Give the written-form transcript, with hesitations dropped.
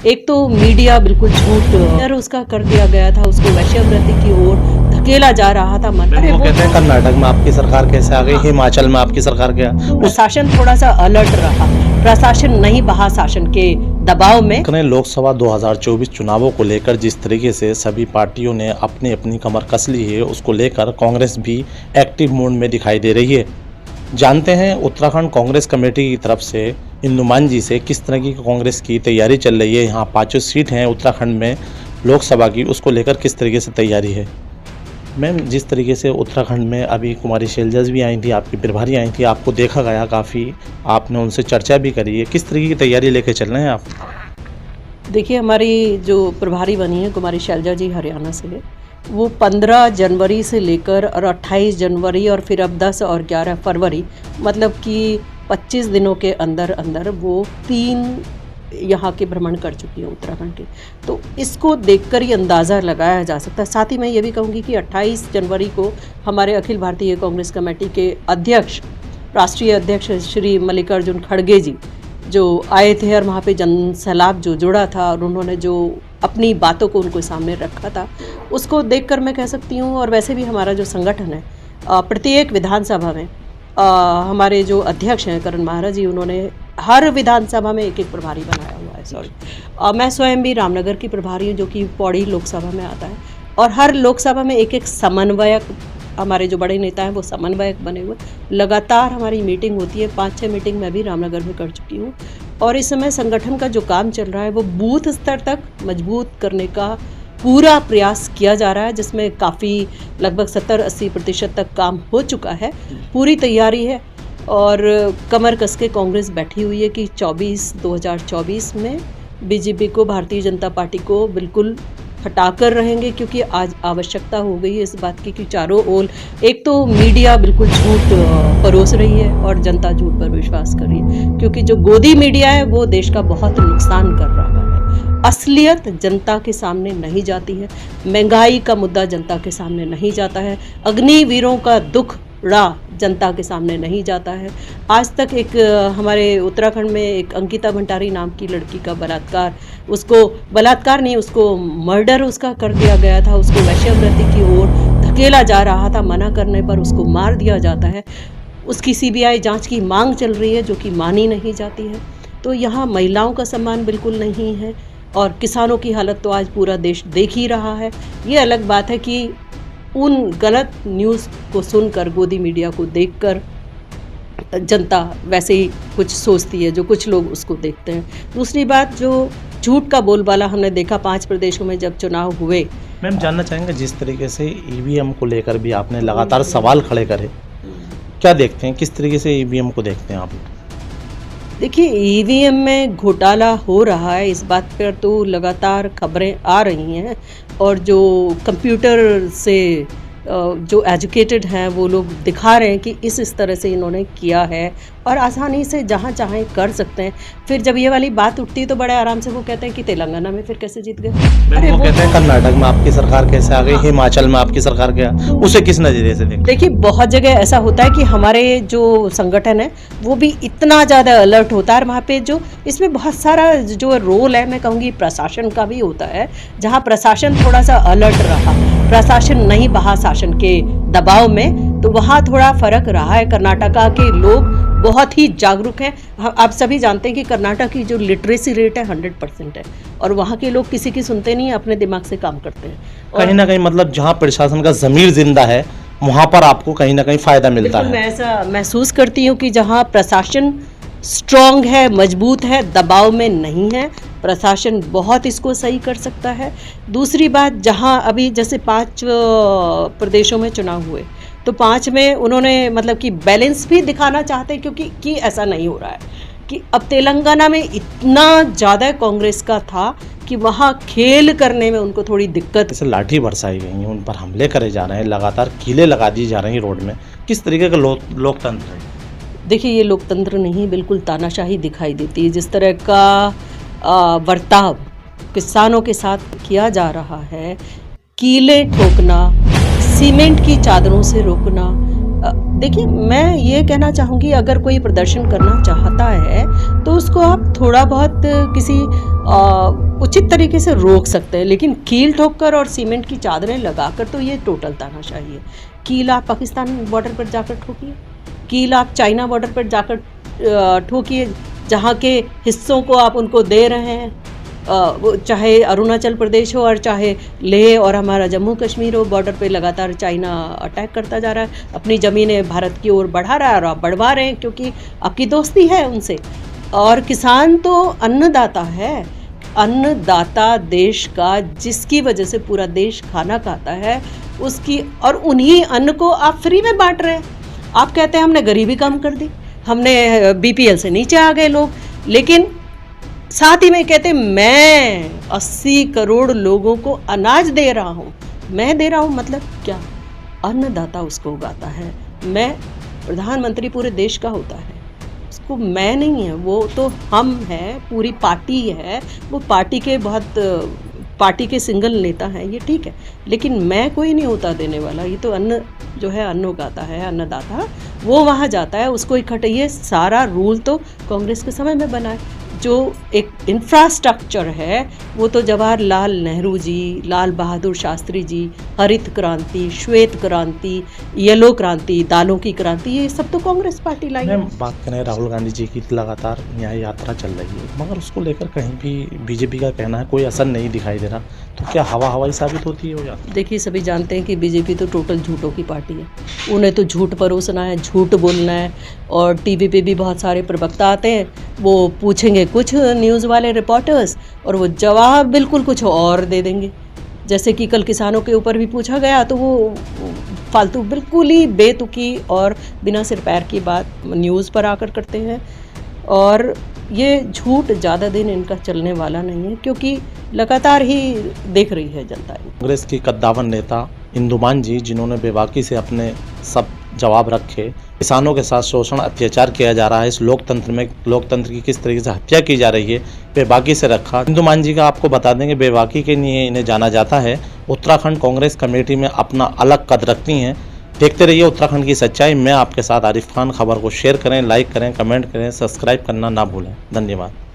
एक तो मीडिया बिल्कुल झूठ उसका कर दिया गया था, उसको वैश्यवृत्ति की ओर धकेला जा रहा था। वो कहते हैं कर्नाटक में आपकी सरकार कैसे आ गई, हिमाचल में आपकी सरकार क्या। प्रशासन थोड़ा सा अलर्ट रहा, प्रशासन नहीं बहा शासन के दबाव में। लोकसभा 2024 चुनावों को लेकर जिस तरीके से सभी पार्टियों ने अपनी अपनी कमर कस ली है, उसको लेकर कांग्रेस भी एक्टिव मोड में दिखाई दे रही है। जानते हैं उत्तराखंड कांग्रेस कमेटी की तरफ से इंदुमान जी से किस तरह की कांग्रेस की तैयारी चल रही है। यहाँ 5 सीट हैं उत्तराखंड में लोकसभा की, उसको लेकर किस तरीके से तैयारी है। मैम, जिस तरीके से उत्तराखंड में अभी कुमारी शैलजा भी आई थी, आपकी प्रभारी आई थी, आपको देखा गया काफ़ी, आपने उनसे चर्चा भी करी है, किस तरीके की तैयारी लेके चल रहे हैं आप। देखिए, हमारी जो प्रभारी बनी है कुमारी शैलजा जी हरियाणा से, वो 15 जनवरी से लेकर और 28 जनवरी और फिर अब 10 और 11 फरवरी, मतलब कि 25 दिनों के अंदर अंदर वो 3 यहाँ के भ्रमण कर चुकी है उत्तराखंड के। तो इसको देखकर ही अंदाज़ा लगाया जा सकता है। साथ ही मैं ये भी कहूँगी कि 28 जनवरी को हमारे अखिल भारतीय कांग्रेस कमेटी के अध्यक्ष, राष्ट्रीय अध्यक्ष श्री मल्लिकार्जुन खड़गे जी जो आए थे और वहाँ पे जनसैलाब जो जुड़ा था और उन्होंने जो अपनी बातों को उनको सामने रखा था, उसको देखकर मैं कह सकती हूँ। और वैसे भी हमारा जो संगठन है, प्रत्येक विधानसभा में हमारे जो अध्यक्ष हैं करण महाराज जी, उन्होंने हर विधानसभा में एक एक प्रभारी बनाया हुआ है। मैं स्वयं भी रामनगर की प्रभारी हूँ, जो कि पौड़ी लोकसभा में आता है, और हर लोकसभा में एक एक समन्वयक, हमारे जो बड़े नेता हैं वो समन्वयक बने हुए। लगातार हमारी मीटिंग होती है, 5-6 मीटिंग मैं भी रामनगर में कर चुकी हूँ। और इस समय संगठन का जो काम चल रहा है वो बूथ स्तर तक मजबूत करने का पूरा प्रयास किया जा रहा है, जिसमें काफ़ी लगभग 70-80% तक काम हो चुका है। पूरी तैयारी है और कमर कस के कांग्रेस बैठी हुई है कि 2024 में बीजेपी को, भारतीय जनता पार्टी को बिल्कुल हटाकर रहेंगे, क्योंकि आज आवश्यकता हो गई है इस बात की कि चारों ओर एक तो मीडिया बिल्कुल झूठ परोस रही है और जनता झूठ पर विश्वास कर रही है, क्योंकि जो गोदी मीडिया है वो देश का बहुत नुकसान कर रहा है। असलियत जनता के सामने नहीं जाती है, महंगाई का मुद्दा जनता के सामने नहीं जाता है, अग्निवीरों का दुख ड़ा जनता के सामने नहीं जाता है। आज तक एक हमारे उत्तराखंड में एक अंकिता भंडारी नाम की लड़की का बलात्कार, उसको बलात्कार नहीं, उसको मर्डर उसका कर दिया गया था, उसको वैश्यवृत्ति की ओर धकेला जा रहा था, मना करने पर उसको मार दिया जाता है। उसकी CBI जांच की मांग चल रही है, जो कि मानी नहीं जाती है। तो यहाँ महिलाओं का सम्मान बिल्कुल नहीं है और किसानों की हालत तो आज पूरा देश देख ही रहा है। ये अलग बात है कि उन गलत न्यूज़ को सुनकर, गोदी मीडिया को देखकर जनता वैसे ही कुछ सोचती है, जो कुछ लोग उसको देखते हैं। दूसरी बात, जो झूठ का बोलबाला हमने देखा 5 प्रदेशों में जब चुनाव हुए। मैम, जानना चाहेंगे जिस तरीके से EVM को लेकर भी आपने लगातार सवाल खड़े करे, क्या देखते हैं, किस तरीके से EVM को देखते हैं आप। देखिए, EVM में घोटाला हो रहा है, इस बात पर तो लगातार खबरें आ रही हैं, और जो कंप्यूटर से जो एजुकेटेड हैं वो लोग दिखा रहे हैं कि इस तरह से इन्होंने किया है और आसानी से जहाँ चाहें कर सकते हैं। फिर जब ये वाली बात उठती है तो बड़े आराम से वो कहते हैं कि तेलंगाना में फिर कैसे जीत गए। अरे वो कहते हैं कर्नाटक में आपकी सरकार कैसे आ गई, हिमाचल में आपकी सरकार क्या, उसे किस नजरिए से देखते। देखिए, बहुत जगह ऐसा होता है कि हमारे जो संगठन है वो भी इतना ज़्यादा अलर्ट होता है, वहाँ पे जो इसमें बहुत सारा जो रोल है, मैं कहूँगी प्रशासन का भी होता है। जहाँ प्रशासन थोड़ा सा अलर्ट रहा, प्रशासन नहीं बहा शासन के दबाव में, तो वहाँ थोड़ा फर्क रहा है। कर्नाटका के लोग बहुत ही जागरूक हैं। आप सभी जानते हैं कि कर्नाटक की जो लिटरेसी रेट है 100% है, और वहाँ के लोग किसी की सुनते नहीं, अपने दिमाग से काम करते हैं। कहीं ना कहीं मतलब जहाँ प्रशासन का ज़मीर जिंदा है वहाँ पर आपको कहीं ना कहीं फ़ायदा मिलता है। मैं ऐसा महसूस करती हूँ कि जहाँ प्रशासन स्ट्रॉन्ग है, मजबूत है, दबाव में नहीं है, प्रशासन बहुत इसको सही कर सकता है। दूसरी बात, जहाँ अभी जैसे 5 प्रदेशों में चुनाव हुए, तो 5 में उन्होंने मतलब कि बैलेंस भी दिखाना चाहते हैं, क्योंकि ऐसा नहीं हो रहा है कि अब तेलंगाना में इतना ज़्यादा कांग्रेस का था कि वहाँ खेल करने में उनको थोड़ी दिक्कत। जैसे लाठी बरसाई गई है, उन पर हमले करे जा रहे हैं, लगातार कीले लगा दी जा रही हैं रोड में, किस तरीके का लोकतंत्र है। देखिए, ये लोकतंत्र नहीं, बिल्कुल तानाशाही दिखाई देती है। जिस तरह का बर्ताव किसानों के साथ किया जा रहा है, कीले ठोकना, सीमेंट की चादरों से रोकना, देखिए, मैं ये कहना चाहूँगी, अगर कोई प्रदर्शन करना चाहता है तो उसको आप थोड़ा बहुत किसी उचित तरीके से रोक सकते हैं, लेकिन कील ठोककर और सीमेंट की चादरें लगाकर तो ये टोटल तानाशाही है। कील आप पाकिस्तान बॉर्डर पर जाकर ठोकिए, कील आप चाइना बॉर्डर पर जाकर ठोकिए, जहाँ के हिस्सों को आप उनको दे रहे हैं, वो चाहे अरुणाचल प्रदेश हो और चाहे लेह और हमारा जम्मू कश्मीर हो, बॉर्डर पे लगातार चाइना अटैक करता जा रहा है, अपनी ज़मीनें भारत की ओर बढ़ा रहा है और आप बढ़वा रहे हैं क्योंकि आपकी दोस्ती है उनसे। और किसान तो अन्नदाता है, अन्नदाता देश का, जिसकी वजह से पूरा देश खाना खाता है, उसकी, और उन्हीं अन्न को आप फ्री में बांट रहे हैं। आप कहते हैं हमने गरीबी कम कर दी, हमने बीपीएल से नीचे आ गए लोग, लेकिन साथ ही में कहते मैं 80 करोड़ लोगों को अनाज दे रहा हूँ। मैं दे रहा हूँ मतलब क्या? अन्नदाता उसको उगाता है। मैं प्रधानमंत्री पूरे देश का होता है, उसको मैं नहीं है, वो तो हम हैं, पूरी पार्टी है, वो पार्टी के सिंगल नेता हैं, ये ठीक है, लेकिन मैं कोई नहीं होता देने वाला। ये तो अन्न जो है, अन्न उगाता है अन्नदाता, वो वहाँ जाता है, उसको इकट्ठा। ये सारा रूल तो कांग्रेस के समय में बना है। जो एक इंफ्रास्ट्रक्चर है वो तो जवाहरलाल नेहरू जी, लाल बहादुर शास्त्री जी, हरित क्रांति, श्वेत क्रांति, येलो क्रांति, दालों की क्रांति, ये सब तो कांग्रेस पार्टी लाई है। बात करें राहुल गांधी जी की, लगातार यहाँ यात्रा चल रही है, मगर उसको लेकर कहीं भी बीजेपी का कहना है कोई असर नहीं दिखाई दे रहा, तो क्या हवाई साबित होती है हो जाती है? देखिए, सभी जानते हैं कि बीजेपी तो टोटल झूठों की पार्टी है। उन्हें तो झूठ परोसना है, झूठ बोलना है, और टीवी पे भी बहुत सारे प्रवक्ता आते हैं, वो पूछेंगे कुछ न्यूज़ वाले रिपोर्टर्स और वो जवाब बिल्कुल कुछ और दे देंगे। जैसे कि कल किसानों के ऊपर भी पूछा गया तो वो फालतू, बिल्कुल ही बेतुकी और बिना सिर पैर की बात न्यूज़ पर आकर करते हैं। और ये झूठ ज़्यादा दिन इनका चलने वाला नहीं है, क्योंकि लगातार ही देख रही है जनता। कांग्रेस की कद्दावर नेता इंदुमान जी, जिन्होंने बेबाकी से अपने सब जवाब रखे, किसानों के साथ शोषण अत्याचार किया जा रहा है, इस लोकतंत्र की किस तरीके से हत्या की जा रही है, बेबाकी से रखा। इंदुमान जी का आपको बता देंगे, बेबाकी के लिए इन्हें जाना जाता है। उत्तराखंड कांग्रेस कमेटी में अपना अलग कद रखती हैं। देखते रहिए उत्तराखंड की सच्चाई। मैं आपके साथ आरिफ खान। खबर को शेयर करें, लाइक करें, कमेंट करें, सब्सक्राइब करना ना भूलें। धन्यवाद।